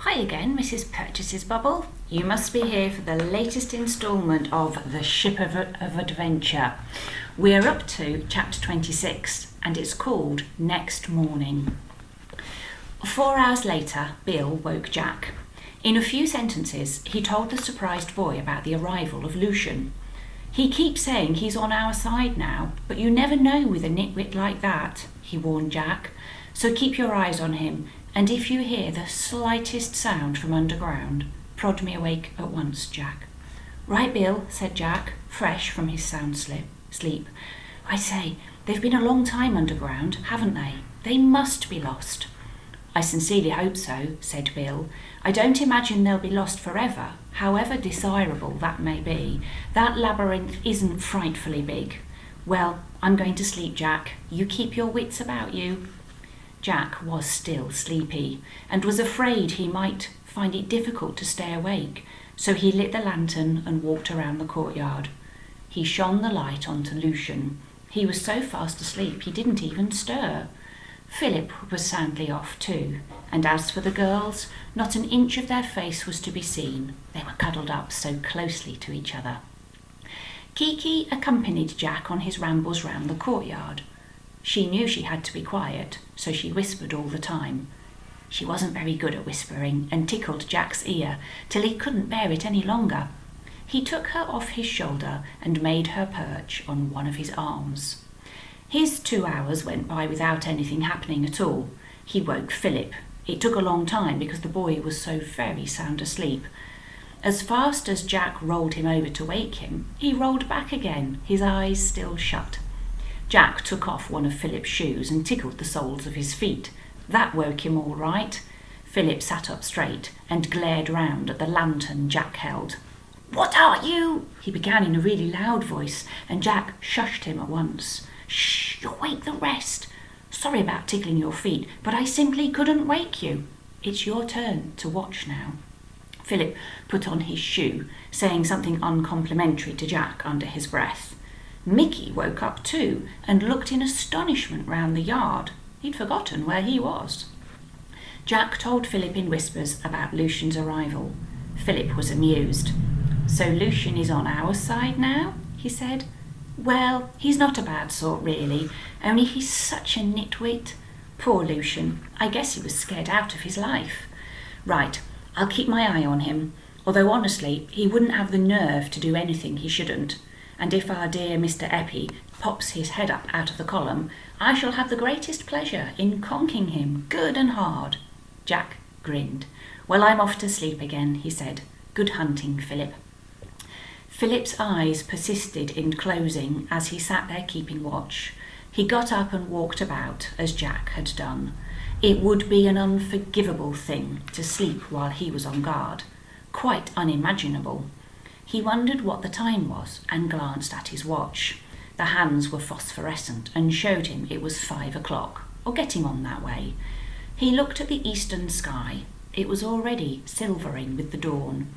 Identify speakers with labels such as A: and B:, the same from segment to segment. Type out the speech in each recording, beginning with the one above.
A: Hi again, Mrs. Purchase's Bubble. You must be here for the latest instalment of The Ship of Adventure. We're up to chapter 26 and it's called Next Morning. 4 hours later, Bill woke Jack. In a few sentences, he told the surprised boy about the arrival of Lucian. He keeps saying he's on our side now, but you never know with a nitwit like that, he warned Jack. So keep your eyes on him, and if you hear the slightest sound from underground, prod me awake at once, Jack. Right, Bill, said Jack, fresh from his sound sleep. I say, they've been a long time underground, haven't they? They must be lost. I sincerely hope so, said Bill. I don't imagine they'll be lost forever, however desirable that may be. That labyrinth isn't frightfully big. Well, I'm going to sleep, Jack. You keep your wits about you. Jack was still sleepy, and was afraid he might find it difficult to stay awake, so he lit the lantern and walked around the courtyard. He shone the light onto Lucian. He was so fast asleep he didn't even stir. Philip was soundly off too, and as for the girls, not an inch of their face was to be seen. They were cuddled up so closely to each other. Kiki accompanied Jack on his rambles round the courtyard. She knew she had to be quiet, so she whispered all the time. She wasn't very good at whispering and tickled Jack's ear till he couldn't bear it any longer. He took her off his shoulder and made her perch on one of his arms. His 2 hours went by without anything happening at all. He woke Philip. It took a long time because the boy was so very sound asleep. As fast as Jack rolled him over to wake him, he rolled back again, his eyes still shut. Jack took off one of Philip's shoes and tickled the soles of his feet. That woke him all right. Philip sat up straight and glared round at the lantern Jack held. "What are you?" he began in a really loud voice, and Jack shushed him at once. "Shh, you'll wake the rest. Sorry about tickling your feet, but I simply couldn't wake you. It's your turn to watch now." Philip put on his shoe, saying something uncomplimentary to Jack under his breath. Mickey woke up too and looked in astonishment round the yard. He'd forgotten where he was. Jack told Philip in whispers about Lucian's arrival. Philip was amused. "So Lucian is on our side now?" he said. "Well, he's not a bad sort really, only he's such a nitwit. Poor Lucian, I guess he was scared out of his life. Right, I'll keep my eye on him, although honestly he wouldn't have the nerve to do anything he shouldn't. And if our dear Mr. Eppie pops his head up out of the column, I shall have the greatest pleasure in conking him good and hard." Jack grinned. "Well, I'm off to sleep again," he said. "Good hunting, Philip." Philip's eyes persisted in closing as he sat there keeping watch. He got up and walked about, as Jack had done. It would be an unforgivable thing to sleep while he was on guard. Quite unimaginable. He wondered what the time was and glanced at his watch. The hands were phosphorescent and showed him it was 5 o'clock, or getting on that way. He looked at the eastern sky. It was already silvering with the dawn.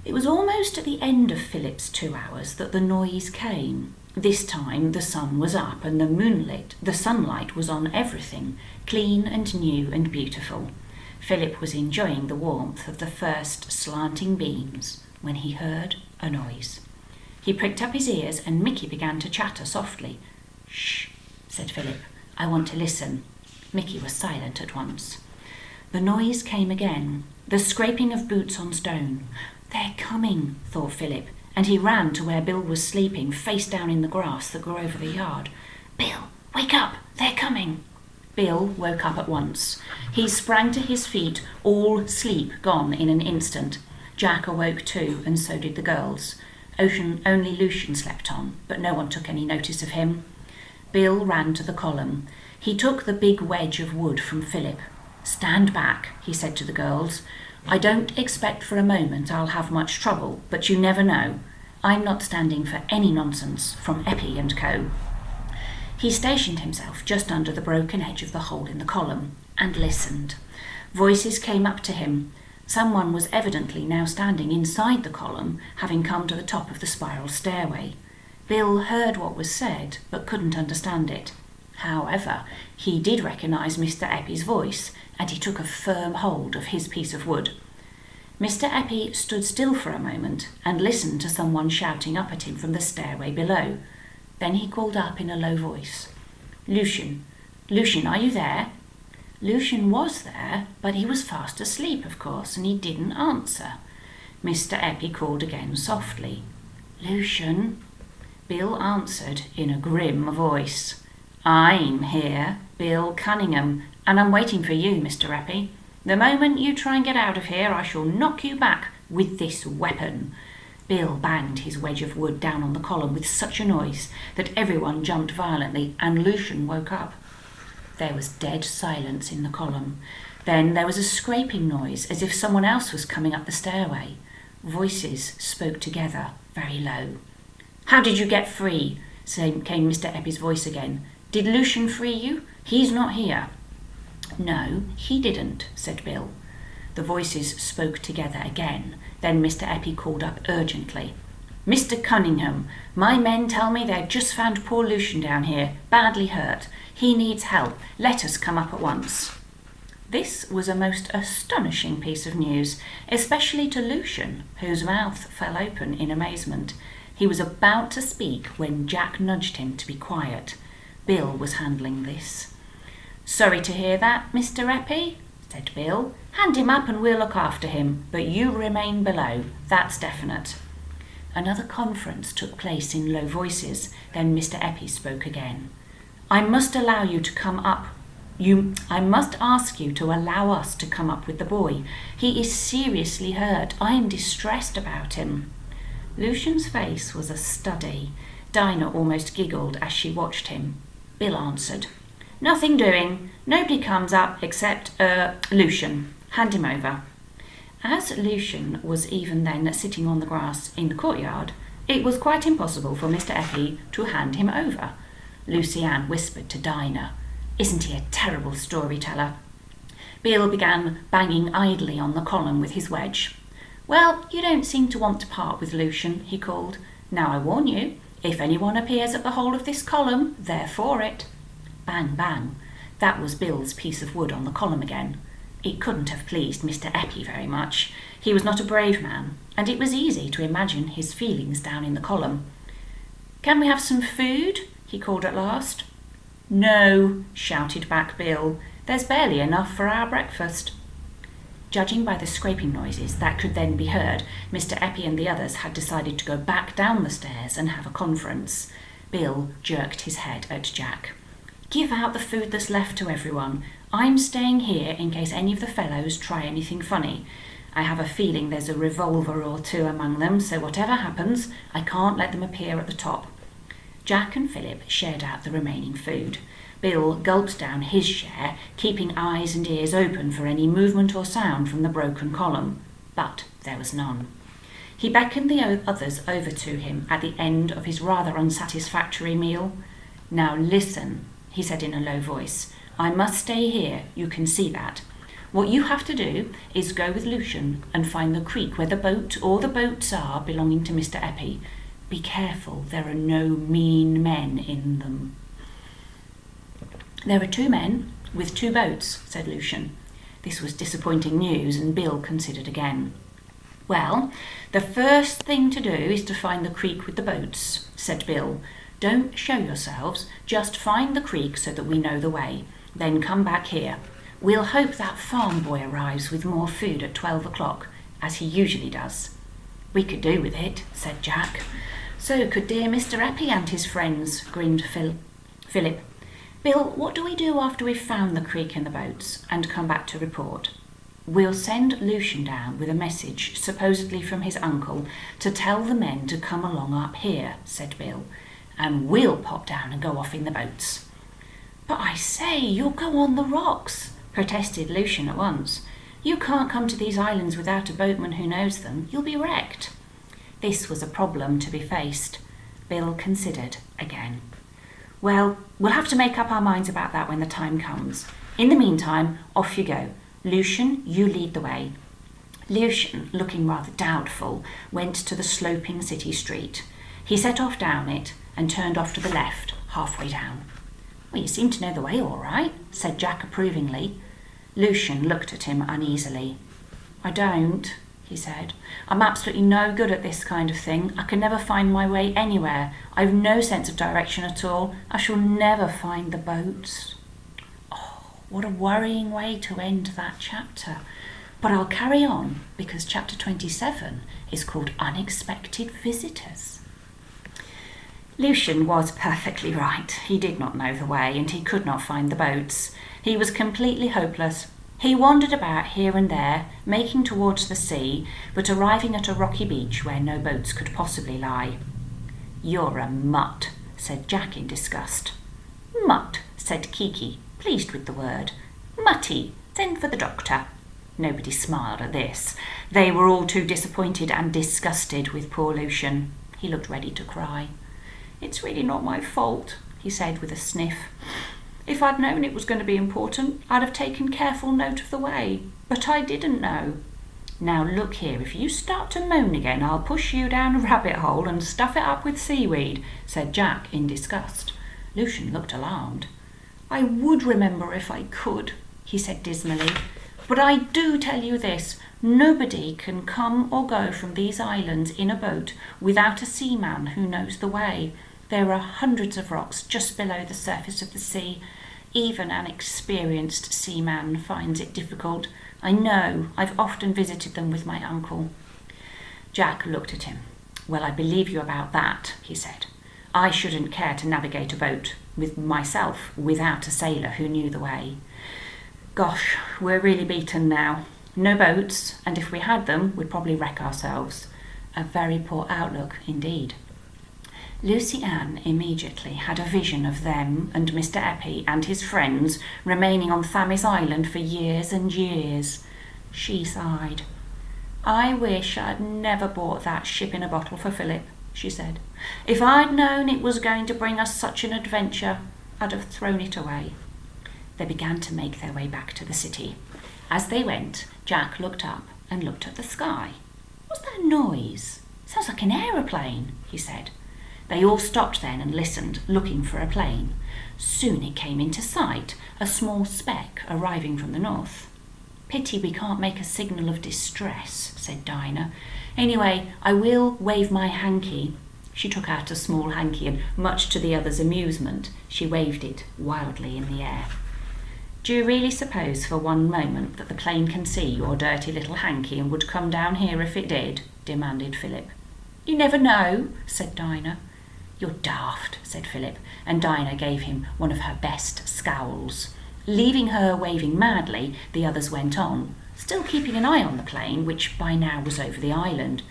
A: It was almost at the end of Philip's 2 hours that the noise came. This time the sun was up and the sunlight was on everything, clean and new and beautiful. Philip was enjoying the warmth of the first slanting beams when he heard a noise. He pricked up his ears and Mickey began to chatter softly. "Shh," said Philip. "I want to listen." Mickey was silent at once. The noise came again, the scraping of boots on stone. "They're coming," thought Philip, and he ran to where Bill was sleeping, face down in the grass that grew over the yard. "Bill, wake up! They're coming!" Bill woke up at once. He sprang to his feet, all sleep gone in an instant. Jack awoke too, and so did the girls. Only Lucian slept on, but no one took any notice of him. Bill ran to the column. He took the big wedge of wood from Philip. "Stand back," he said to the girls. "I don't expect for a moment I'll have much trouble, but you never know. I'm not standing for any nonsense from Eppie and Co." He stationed himself just under the broken edge of the hole in the column and listened. Voices came up to him. Someone was evidently now standing inside the column, having come to the top of the spiral stairway. Bill heard what was said, but couldn't understand it. However, he did recognise Mr. Eppie's voice, and he took a firm hold of his piece of wood. Mr. Eppie stood still for a moment and listened to someone shouting up at him from the stairway below. Then he called up in a low voice, "Lucian, Lucian, are you there?" Lucian was there, but he was fast asleep, of course, and he didn't answer. Mr. Eppie called again softly, "Lucian." Bill answered in a grim voice, "I'm here, Bill Cunningham, and I'm waiting for you, Mr. Eppie. The moment you try and get out of here, I shall knock you back with this weapon." Bill banged his wedge of wood down on the column with such a noise that everyone jumped violently, and Lucian woke up. There was dead silence in the column. Then there was a scraping noise, as if someone else was coming up the stairway. Voices spoke together, very low. "How did you get free?" came Mr. Eppie's voice again. "Did Lucian free you? He's not here." "No, he didn't," said Bill. The voices spoke together again. Then Mr. Eppie called up urgently, "Mr. Cunningham, my men tell me they've just found poor Lucian down here, badly hurt. He needs help. Let us come up at once." This was a most astonishing piece of news, especially to Lucian, whose mouth fell open in amazement. He was about to speak when Jack nudged him to be quiet. Bill was handling this. "Sorry to hear that, Mr. Eppie," said Bill. "Hand him up and we'll look after him, but you remain below, that's definite." Another conference took place in low voices. Then Mr. Eppie spoke again. "I must allow you to come up. I must ask you to allow us to come up with the boy. He is seriously hurt. I am distressed about him." Lucian's face was a study. Dinah almost giggled as she watched him. Bill answered, "Nothing doing. Nobody comes up except, Lucian. Hand him over." As Lucian was even then sitting on the grass in the courtyard, it was quite impossible for Mr. Eppie to hand him over. Lucy Ann whispered to Dinah, "Isn't he a terrible storyteller?" Bill began banging idly on the column with his wedge. "Well, you don't seem to want to part with Lucian," he called. "Now I warn you, if anyone appears at the hole of this column, they're for it." Bang, bang. That was Bill's piece of wood on the column again. It couldn't have pleased Mr. Eppie very much. He was not a brave man, and it was easy to imagine his feelings down in the column. "Can we have some food?" he called at last. "No," shouted back Bill. "There's barely enough for our breakfast." Judging by the scraping noises that could then be heard, Mr. Eppie and the others had decided to go back down the stairs and have a conference. Bill jerked his head at Jack. "Give out the food that's left to everyone. I'm staying here in case any of the fellows try anything funny. I have a feeling there's a revolver or two among them, so whatever happens, I can't let them appear at the top." Jack and Philip shared out the remaining food. Bill gulped down his share, keeping eyes and ears open for any movement or sound from the broken column, but there was none. He beckoned the others over to him at the end of his rather unsatisfactory meal. "Now listen," he said in a low voice. "I must stay here, you can see that. What you have to do is go with Lucian and find the creek where the boat or the boats are belonging to Mr. Eppie. Be careful, there are no mean men in them." "There are 2 men with 2 boats," said Lucian. This was disappointing news, and Bill considered again. "Well, the first thing to do is to find the creek with the boats," said Bill. "Don't show yourselves, just find the creek so that we know the way. Then come back here. We'll hope that farm boy arrives with more food at 12 o'clock, as he usually does." "We could do with it," said Jack. "So could dear Mr. Eppie and his friends," grinned Philip. "Bill, what do we do after we've found the creek and the boats and come back to report?" "We'll send Lucian down with a message, supposedly from his uncle, to tell the men to come along up here," said Bill. "And we'll pop down and go off in the boats." "But I say, you'll go on the rocks," protested Lucian at once. "You can't come to these islands without a boatman who knows them. You'll be wrecked." This was a problem to be faced. Bill considered again. "Well, we'll have to make up our minds about that when the time comes. In the meantime, off you go. Lucian, you lead the way." Lucian, looking rather doubtful, went to the sloping city street. He set off down it and turned off to the left, halfway down. "Well, you seem to know the way all right," said Jack approvingly. Lucian looked at him uneasily. "I don't," he said. "I'm absolutely no good at this kind of thing. I can never find my way anywhere. I've no sense of direction at all. I shall never find the boats." Oh, what a worrying way to end that chapter. But I'll carry on because chapter 27 is called Unexpected Visitors. Lucian was perfectly right. He did not know the way and he could not find the boats. He was completely hopeless. He wandered about here and there, making towards the sea, but arriving at a rocky beach where no boats could possibly lie. "You're a mutt," said Jack in disgust. "Mutt," said Kiki, pleased with the word. "Mutty, send for the doctor." Nobody smiled at this. They were all too disappointed and disgusted with poor Lucian. He looked ready to cry. "It's really not my fault," he said with a sniff. "If I'd known it was going to be important, I'd have taken careful note of the way. But I didn't know." "Now look here, if you start to moan again, I'll push you down a rabbit hole and stuff it up with seaweed," said Jack in disgust. Lucian looked alarmed. "I would remember if I could," he said dismally. "But I do tell you this, nobody can come or go from these islands in a boat without a seaman who knows the way. There are hundreds of rocks just below the surface of the sea. Even an experienced seaman finds it difficult. I know, I've often visited them with my uncle." Jack looked at him. "Well, I believe you about that," he said. "I shouldn't care to navigate a boat with myself without a sailor who knew the way. Gosh, we're really beaten now. No boats, and if we had them, we'd probably wreck ourselves. A very poor outlook indeed." Lucy Ann immediately had a vision of them and Mr. Eppie and his friends remaining on Thamis Island for years and years. She sighed. "I wish I'd never bought that ship in a bottle for Philip," she said. "If I'd known it was going to bring us such an adventure, I'd have thrown it away." They began to make their way back to the city. As they went, Jack looked up and looked at the sky. "What's that noise? Sounds like an aeroplane," he said. They all stopped then and listened, looking for a plane. Soon it came into sight, a small speck arriving from the north. "Pity we can't make a signal of distress," said Dinah. "Anyway, I will wave my hanky." She took out a small hanky and, much to the others' amusement, she waved it wildly in the air. "Do you really suppose for one moment that the plane can see your dirty little hanky and would come down here if it did?" demanded Philip. "You never know," said Dinah. "You're daft," said Philip, and Dinah gave him one of her best scowls. Leaving her waving madly, the others went on, still keeping an eye on the plane, which by now was over the island.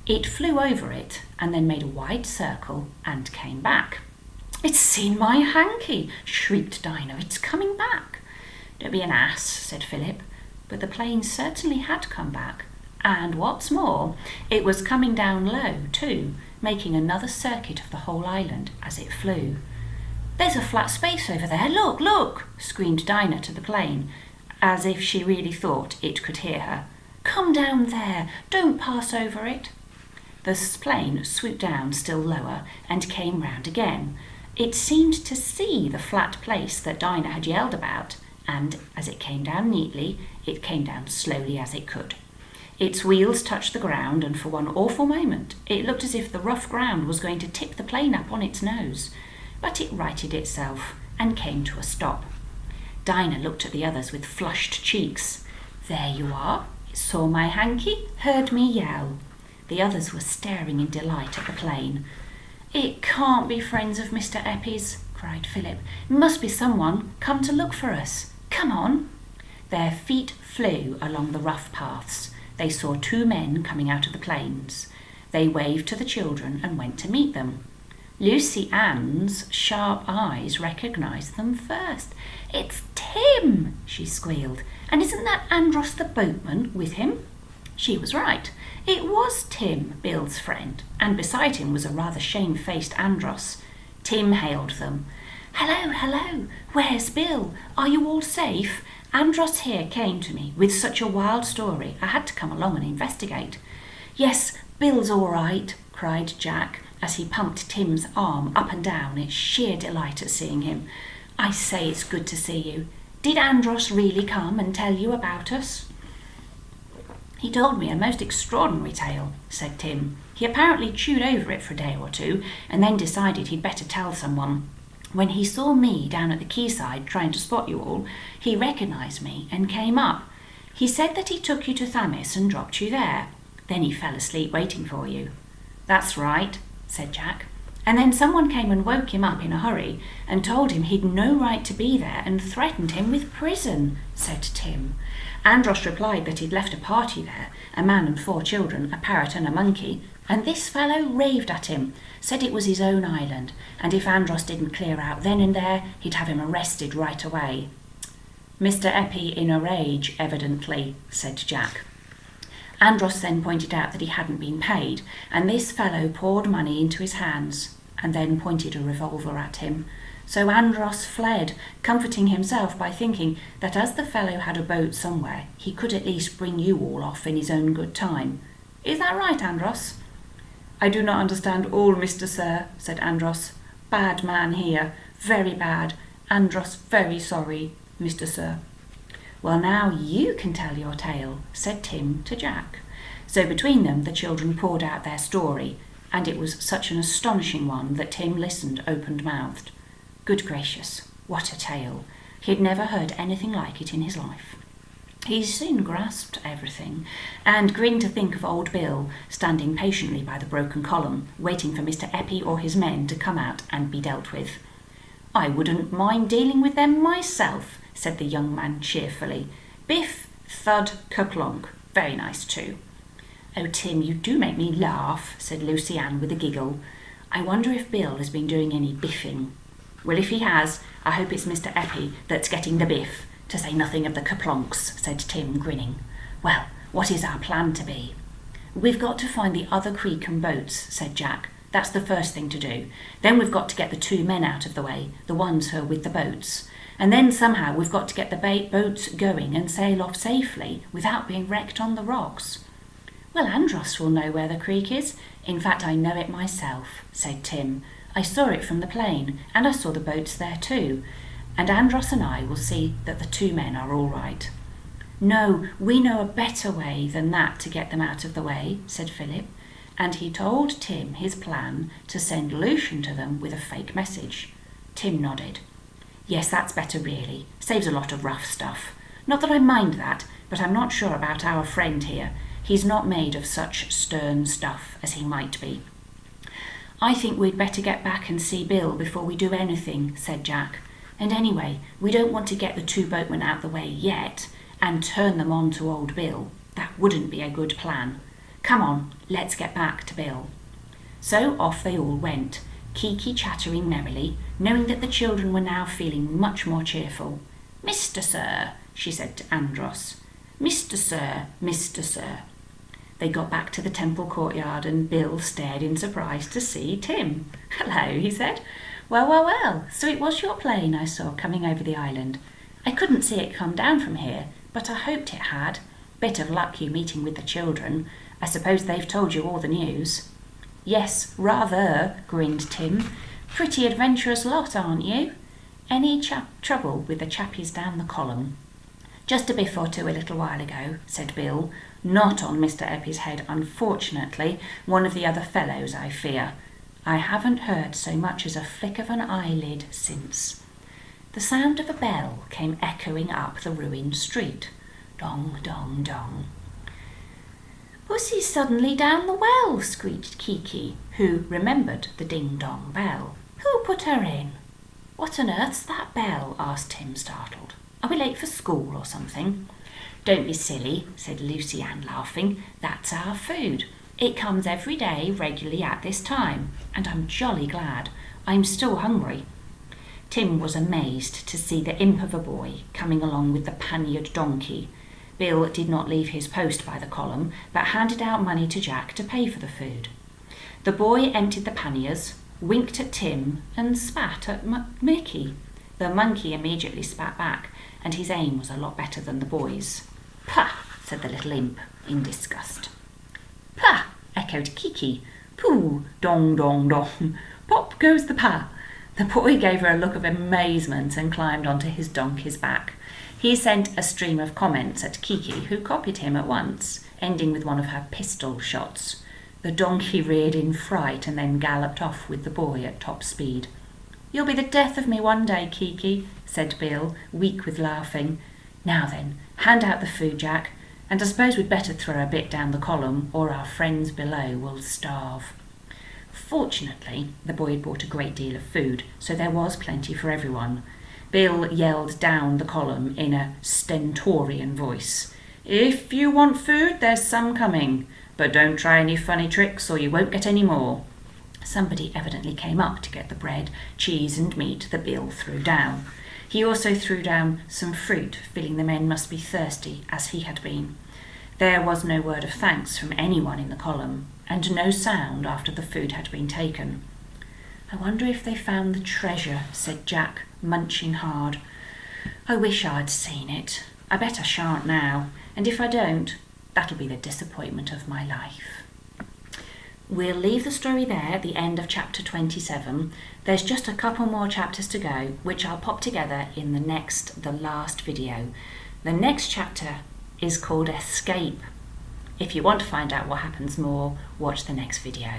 A: It flew over it and then made a wide circle and came back. "It's seen my hanky!" shrieked Dinah. "It's coming back!" "Don't be an ass," said Philip, but the plane certainly had come back. And what's more, it was coming down low too, making another circuit of the whole island as it flew. "There's a flat space over there, look, look!" screamed Dinah to the plane, as if she really thought it could hear her. "Come down there, don't pass over it." The plane swooped down still lower and came round again. It seemed to see the flat place that Dinah had yelled about, and as it came down neatly, it came down slowly as it could. Its wheels touched the ground, and for one awful moment it looked as if the rough ground was going to tip the plane up on its nose. But it righted itself and came to a stop. Dinah looked at the others with flushed cheeks. "There you are. It saw my hanky, heard me yell." The others were staring in delight at the plane. "It can't be friends of Mr. Eppie's," cried Philip. "It must be someone come to look for us. Come on." Their feet flew along the rough paths. They saw two men coming out of the planes. They waved to the children and went to meet them. Lucy Ann's sharp eyes recognised them first. "It's Tim!" she squealed. "And isn't that Andros the boatman with him?" She was right. It was Tim, Bill's friend, and beside him was a rather shamefaced Andros. Tim hailed them. "Hello, hello! Where's Bill? Are you all safe? Andros here came to me with such a wild story, I had to come along and investigate." "Yes, Bill's all right," cried Jack, as he pumped Tim's arm up and down in sheer delight at seeing him. "I say it's good to see you. Did Andros really come and tell you about us?" "He told me a most extraordinary tale," said Tim. "He apparently chewed over it for a day or two and then decided he'd better tell someone. When he saw me down at the quayside trying to spot you all, he recognised me and came up. He said that he took you to Thamis and dropped you there. Then he fell asleep waiting for you." "That's right," said Jack. "And then someone came and woke him up in a hurry and told him he'd no right to be there and threatened him with prison," said Tim. "Andros replied that he'd left a party there, a man and 4 children, a parrot and a monkey, and this fellow raved at him, said it was his own island, and if Andros didn't clear out then and there, he'd have him arrested right away." "Mr. Eppie in a rage, evidently," said Jack. Andros then pointed out that he hadn't been paid, and this fellow poured money into his hands and then pointed a revolver at him. So Andros fled, comforting himself by thinking that as the fellow had a boat somewhere, he could at least bring you all off in his own good time. Is that right, Andros?" "I do not understand all, Mr. Sir," said Andros. "Bad man here, very bad. Andros very sorry, Mr. Sir." "Well, now you can tell your tale," said Tim to Jack. So between them the children poured out their story, and it was such an astonishing one that Tim listened open-mouthed. Good gracious, what a tale! He had never heard anything like it in his life. He soon grasped everything, and grinned to think of old Bill standing patiently by the broken column, waiting for Mr. Eppie or his men to come out and be dealt with. "I wouldn't mind dealing with them myself," said the young man cheerfully. "Biff, thud, kerplonk. Very nice too." "Oh, Tim, you do make me laugh," said Lucy Ann with a giggle. "I wonder if Bill has been doing any biffing." "Well, if he has, I hope it's Mr. Eppie that's getting the biff, to say nothing of the kerplonks," said Tim, grinning. "Well, what is our plan to be?" "We've got to find the other creek and boats," said Jack. "That's the first thing to do. Then we've got to get the 2 men out of the way, the ones who are with the boats. And then somehow we've got to get the boats going and sail off safely without being wrecked on the rocks." "Well, Andros will know where the creek is. In fact, I know it myself," said Tim. "I saw it from the plane, and I saw the boats there too. And Andros and I will see that the 2 men are all right." "No, we know a better way than that to get them out of the way," said Philip, and he told Tim his plan to send Lucian to them with a fake message. Tim nodded. "Yes, that's better really. Saves a lot of rough stuff. Not that I mind that, but I'm not sure about our friend here. He's not made of such stern stuff as he might be." "I think we'd better get back and see Bill before we do anything," said Jack. "And anyway, we don't want to get the 2 boatmen out the way yet and turn them on to old Bill. That wouldn't be a good plan. Come on, let's get back to Bill." So off they all went, Kiki chattering merrily, knowing that the children were now feeling much more cheerful. "Mr. Sir," she said to Andros. "Mr. Sir, Mr. Sir." They got back to the temple courtyard and Bill stared in surprise to see Tim. "Hello," he said. Well, well, well, so it was your plane I saw coming over the island. I couldn't see it come down from here, but I hoped it had. Bit of luck you meeting with the children. I suppose they've told you all the news." "Yes, rather," grinned Tim. "Pretty adventurous lot, aren't you? Any trouble with the chappies down the column?" "Just a biff or two a little while ago," said Bill. "Not on Mr. Eppie's head, unfortunately. One of the other fellows, I fear. I haven't heard so much as a flick of an eyelid since." The sound of a bell came echoing up the ruined street. Dong, dong, dong. "Pussy's suddenly down the well," screeched Kiki, who remembered the ding-dong bell. "Who put her in?" "What on earth's that bell?" asked Tim, startled. "Are we late for school or something?" "Don't be silly," said Lucy Ann, laughing. "That's our food. It comes every day regularly at this time, and I'm jolly glad. I'm still hungry." Tim was amazed to see the imp of a boy coming along with the panniered donkey. Bill did not leave his post by the column, but handed out money to Jack to pay for the food. The boy emptied the panniers, winked at Tim, and spat at Mickey. The monkey immediately spat back, and his aim was a lot better than the boy's. "Pah!" said the little imp in disgust. "Pah!" echoed Kiki. "Pooh! Dong, dong, dong! Pop goes the pa! The boy gave her a look of amazement and climbed onto his donkey's back. He sent a stream of comments at Kiki, who copied him at once, ending with one of her pistol shots. The donkey reared in fright and then galloped off with the boy at top speed. "You'll be the death of me one day, Kiki," said Bill, weak with laughing. "Now then, hand out the food, Jack, and I suppose we'd better throw a bit down the column, or our friends below will starve." Fortunately, the boy had brought a great deal of food, so there was plenty for everyone. Bill yelled down the column in a stentorian voice, "If you want food, there's some coming, but don't try any funny tricks or you won't get any more." Somebody evidently came up to get the bread, cheese and meat that Bill threw down. He also threw down some fruit, feeling the men must be thirsty, as he had been. There was no word of thanks from anyone in the column, and no sound after the food had been taken. "I wonder if they found the treasure," said Jack, munching hard. "I wish I'd seen it. I bet I shan't now, and if I don't, that'll be the disappointment of my life." We'll leave the story there at the end of chapter 27. There's just a couple more chapters to go, which I'll pop together in the last video. The next chapter is called Escape. If you want to find out what happens more, watch the next video.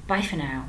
A: Bye for now.